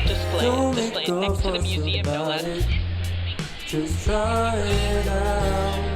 Display next to the museum, no less. Just try it out.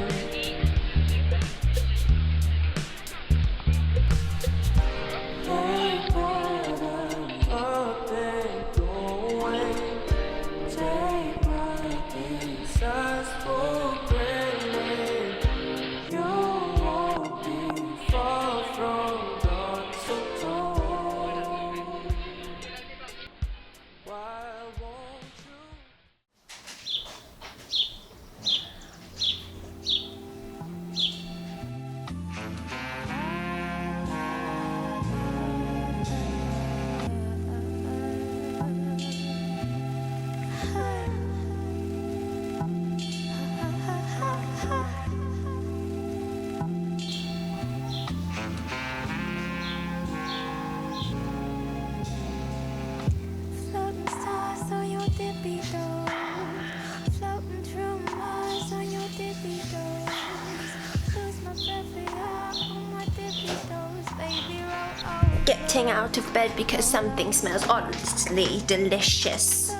Getting out of bed because something smells honestly delicious.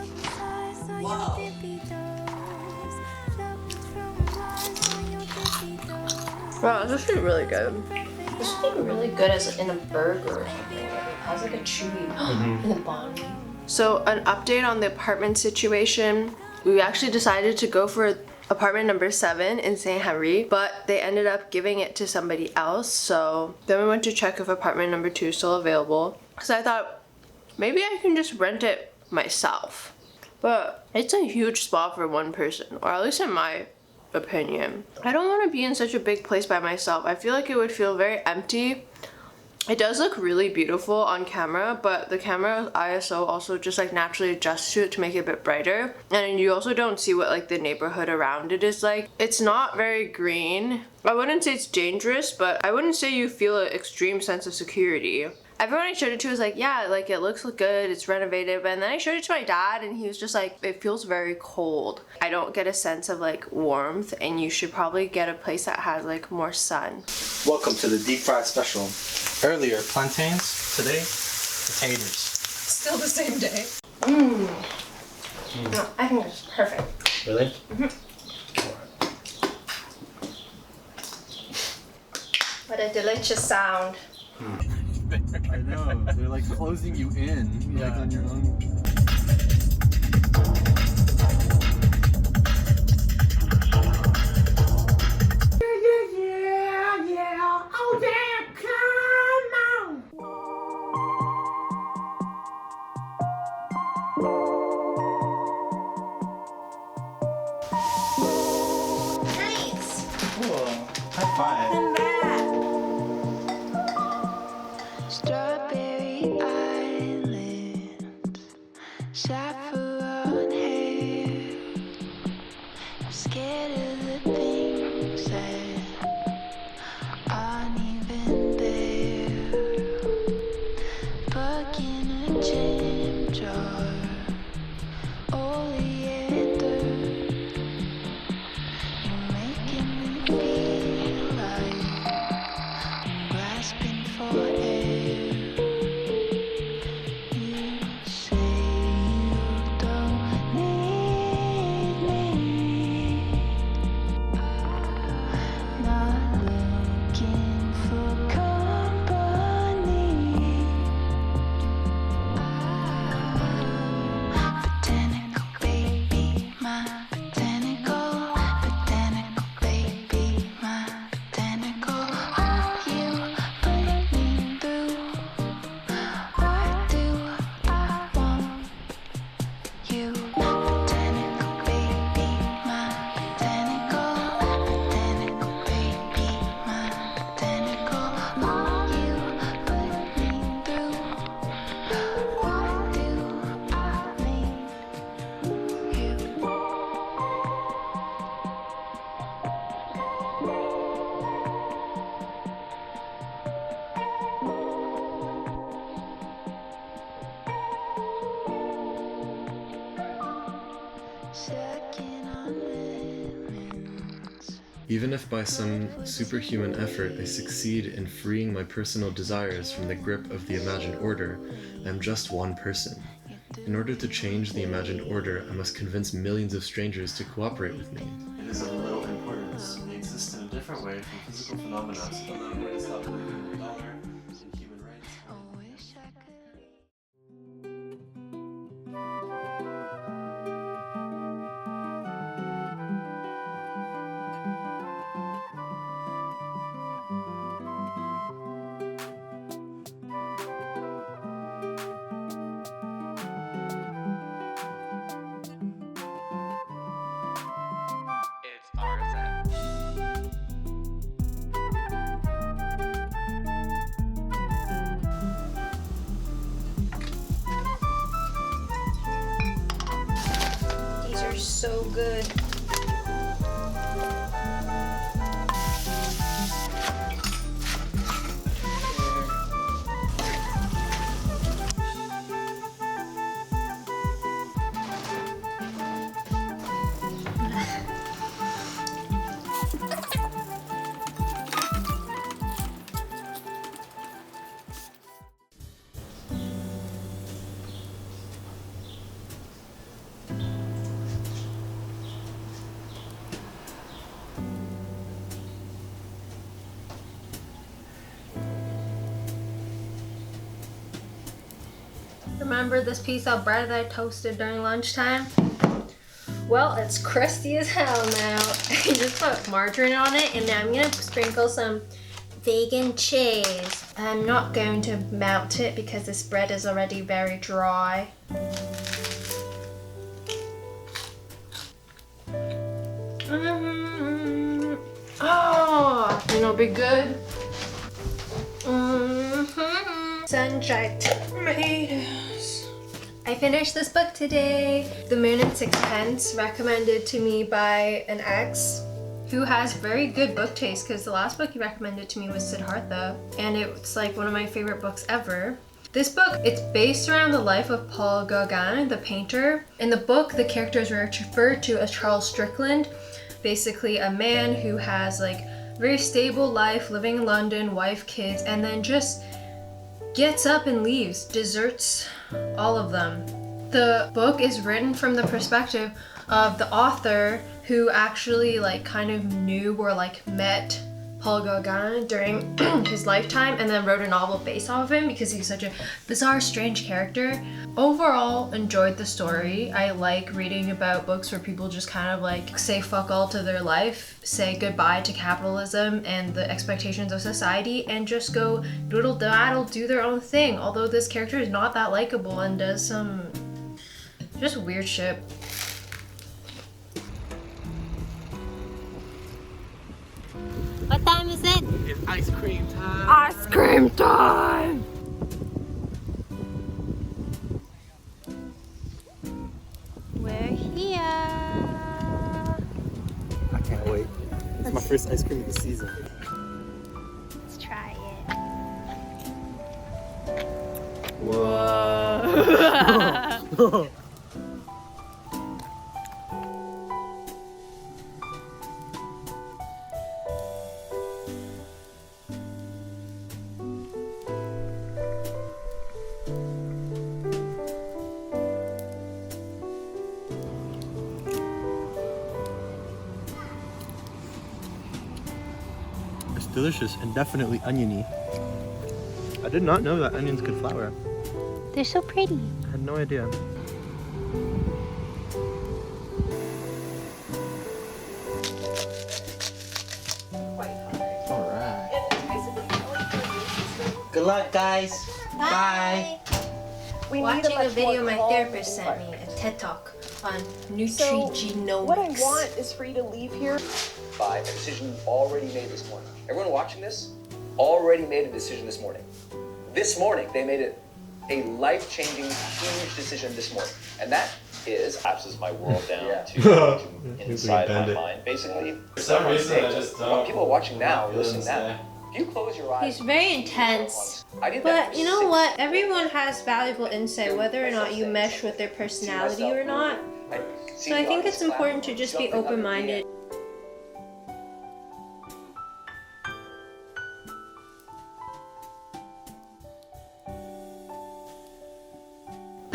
Wow. Wow, this is actually really good. This would be really good as in a burger or something. It has like a chewy in the bottom. So an update on the apartment situation. We actually decided to go for apartment number 7 in St. Henry, but they ended up giving it to somebody else. So then we went to check if apartment number 2 is still available. So I thought maybe I can just rent it myself. But it's a huge spot for one person, or at least in my opinion. I don't want to be in such a big place by myself. I feel like it would feel very empty. It does look really beautiful on camera, but the camera ISO also just like naturally adjusts to it to make it a bit brighter. And you also don't see what like the neighborhood around it is like. It's not very green. I wouldn't say it's dangerous, but I wouldn't say you feel an extreme sense of security. Everyone I showed it to was like, yeah, like it looks good, it's renovated. But then I showed it to my dad and he was just like, it feels very cold. I don't get a sense of like warmth, and you should probably get a place that has like more sun. Welcome to the deep fried special. Earlier, plantains. Today, potatoes. Still the same day. No, I think it's perfect. Really? What a delicious sound. I know, they're like closing you in, like on your own. Yeah, oh yeah, come on! Nice! Cool. High five. Strawberry Island, saffron hair. I'm scared of the things that aren't even there. Bug in a jam jar, oleander. You're making me feel like I'm grasping for air. You say you don't need me. Not looking for company. Botanical baby, my botanical. Botanical baby, my botanical. Oh, you put me through. Why do I want you? Botanical baby, my botanical. Botanical baby, my botanical. Oh, you put me through. Why do I need you? Sucking on lemons. Even if by some superhuman effort I succeed in freeing my personal desires from the grip of the imagined order, I am just one person. In order to change the imagined order, I must convince millions of strangers to cooperate with me. It is of little importance. They exist in a different way from physical phenomena, so the learned way to stop believing in the dollar and human rights. I wish I could. It's RSM. These are so good. Remember this piece of bread that I toasted during lunchtime? Well, it's crusty as hell now. I just put margarine on it, and now I'm gonna sprinkle some vegan cheese. I'm not going to melt it because this bread is already very dry. Oh, you know, be good. Sun-dried tomatoes. I finished this book today. The Moon and Sixpence, recommended to me by an ex who has very good book taste, because the last book he recommended to me was Siddhartha, and it's like one of my favorite books ever. This book, it's based around the life of Paul Gauguin, the painter. In the book, the character is referred to as Charles Strickland, basically a man who has like very stable life, living in London, wife, kids, and then just gets up and leaves, deserts all of them. The book is written from the perspective of the author, who actually like kind of knew or like met Paul Gauguin during his lifetime, and then wrote a novel based off of him because he's such a bizarre, strange character. Overall, enjoyed the story. I like reading about books where people just kind of like say fuck all to their life, say goodbye to capitalism and the expectations of society, and just go doodle daddle, do their own thing. Although this character is not that likable and does some just weird shit. What time is it? It's ice cream time. Ice cream time! We're here. I can't wait. It's my first ice cream of the season. Let's try it. Whoa. It's delicious and definitely oniony. I did not know that onions could flour. They're so pretty. I had no idea. Alright. Good luck, guys. Bye. Watching a video my therapist sent me, a TED Talk on nutrigenomics. What I want is for you to leave here. By a decision you already made this morning. Everyone watching this already made a decision this morning. This morning, they made it a life-changing, huge decision this morning. And that is, collapses my world down to inside my mind. Basically, For some reason, I just when don't. people are watching now, listening now, if you close your eyes. He's very intense. I did that But for you know 6 what? Everyone has valuable insight, whether or not you mesh with their personality or not. So I think it's important to just be open-minded.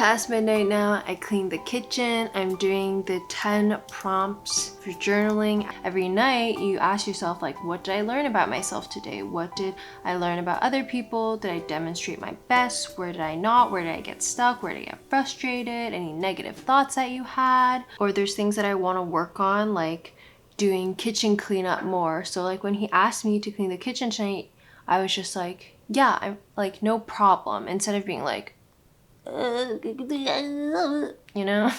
past midnight now. I cleaned the kitchen. I'm doing the 10 prompts for journaling. Every night you ask yourself, like, what did I learn about myself today? What did I learn about other people? Did I demonstrate my best? Where did I not? Where did I get stuck? Where did I get frustrated? Any negative thoughts that you had? Or there's things that I want to work on, like doing kitchen cleanup more. So like when he asked me to clean the kitchen tonight, I was just like, yeah, I'm like, no problem, instead of being like, you know?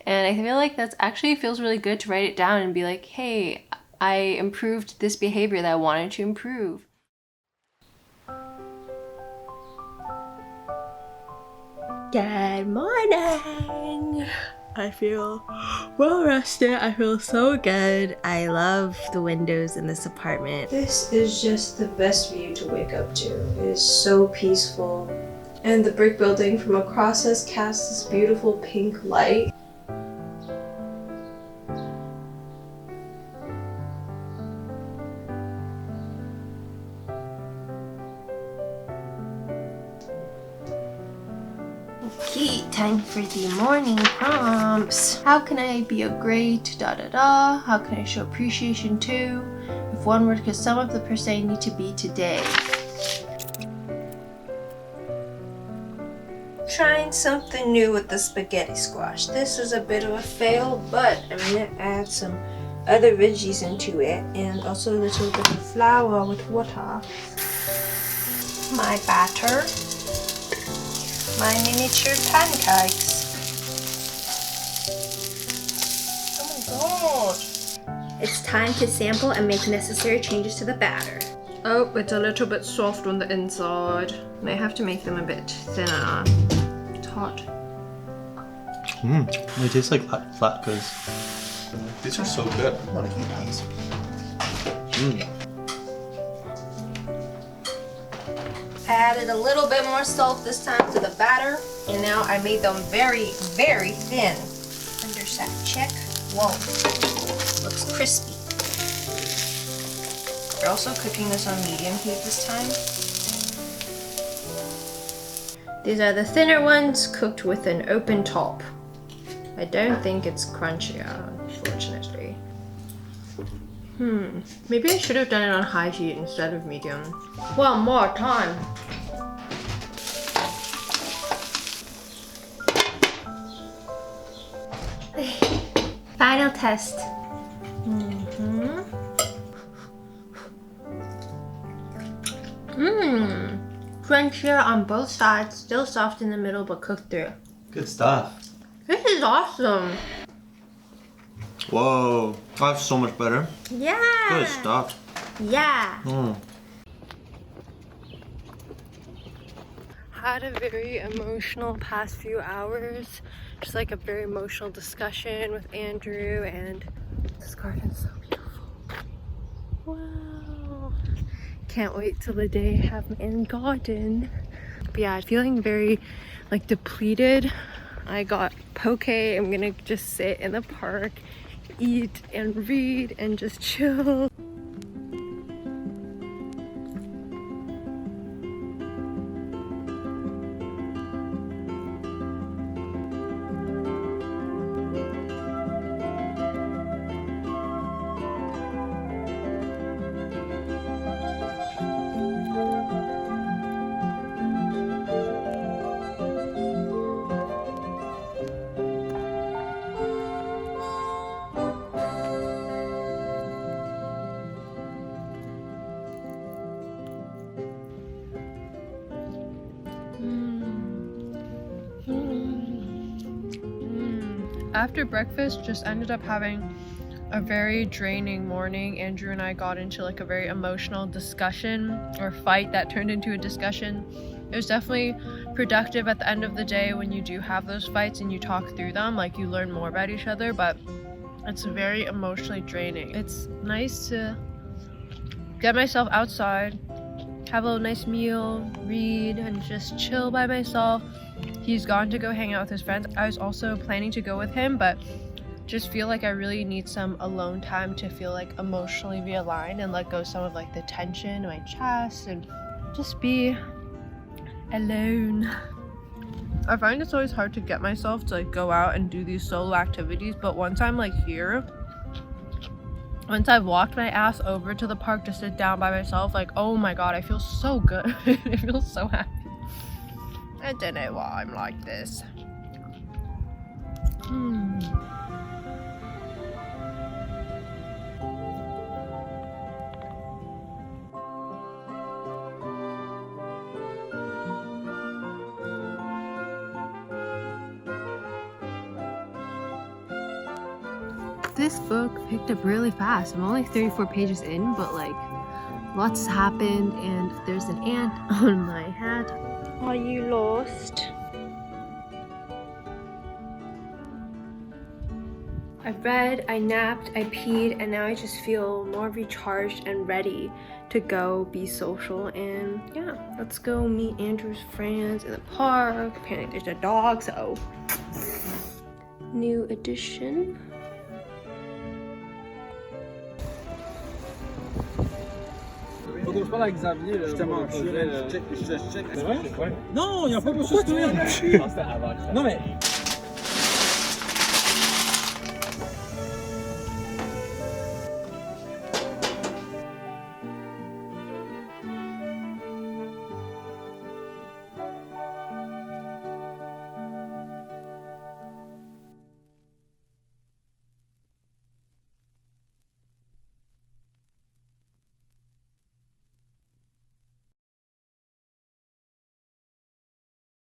And I feel like that's actually feels really good to write it down and be like, hey, I improved this behavior that I wanted to improve. Good morning! I feel well rested. I feel so good. I love the windows in this apartment. This is just the best view to wake up to. It is so peaceful. And the brick building from across us casts this beautiful pink light. Okay, time for the morning prompts. How can I be a great da-da-da? How can I show appreciation to? If one word could sum up the person I need to be today. Trying something new with the spaghetti squash. This is a bit of a fail, but I'm gonna add some other veggies into it and also a little bit of flour with water. My batter. My miniature pancakes. Oh my god. It's time to sample and make necessary changes to the batter. Oh, it's a little bit soft on the inside. May have to make them a bit thinner. It's hot. They taste like latkes. These are so good. I want to eat these. I added a little bit more salt this time to the batter, and now I made them very, very thin. Underside check. Whoa, looks crispy. We're also cooking this on medium heat this time. These are the thinner ones cooked with an open top. I don't think it's crunchier, unfortunately. Maybe I should have done it on high heat instead of medium. One more time. Final test. Crunchier on both sides, still soft in the middle but cooked through. Good stuff. This is awesome. Whoa, that's so much better. Yeah. Good stuff. Yeah. Had a very emotional past few hours. Just like a very emotional discussion with Andrew, and this garden's so beautiful. Wow. Can't wait till the day I have my own garden. But yeah, feeling very like depleted. I got poke. I'm gonna just sit in the park, eat and read and just chill. After breakfast, just ended up having a very draining morning. Andrew and I got into like a very emotional discussion or fight that turned into a discussion. It was definitely productive at the end of the day when you do have those fights and you talk through them, like you learn more about each other, but it's very emotionally draining. It's nice to get myself outside, have a nice meal, read, and just chill by myself. He's gone to go hang out with his friends. I was also planning to go with him, but just feel like I really need some alone time to feel like emotionally realigned and let go some of like the tension in my chest and just be alone. I find it's always hard to get myself to like go out and do these solo activities, but once I'm like here, once I've walked my ass over to the park to sit down by myself, like, oh my god, I feel so good. I feel so happy. I don't know why I'm like this. This book picked up really fast. I'm only 34 pages in, but like lots has happened, and there's an ant on my hat. Are you lost? I read, I napped, I peed, and now I just feel more recharged and ready to go be social. And yeah, let's go meet Andrew's friends in the park. Apparently there's a dog, so new edition. Je parle avec Xavier, justement, je check. C'est vrai? Non, il n'y a pas de chose que rien. Non, mais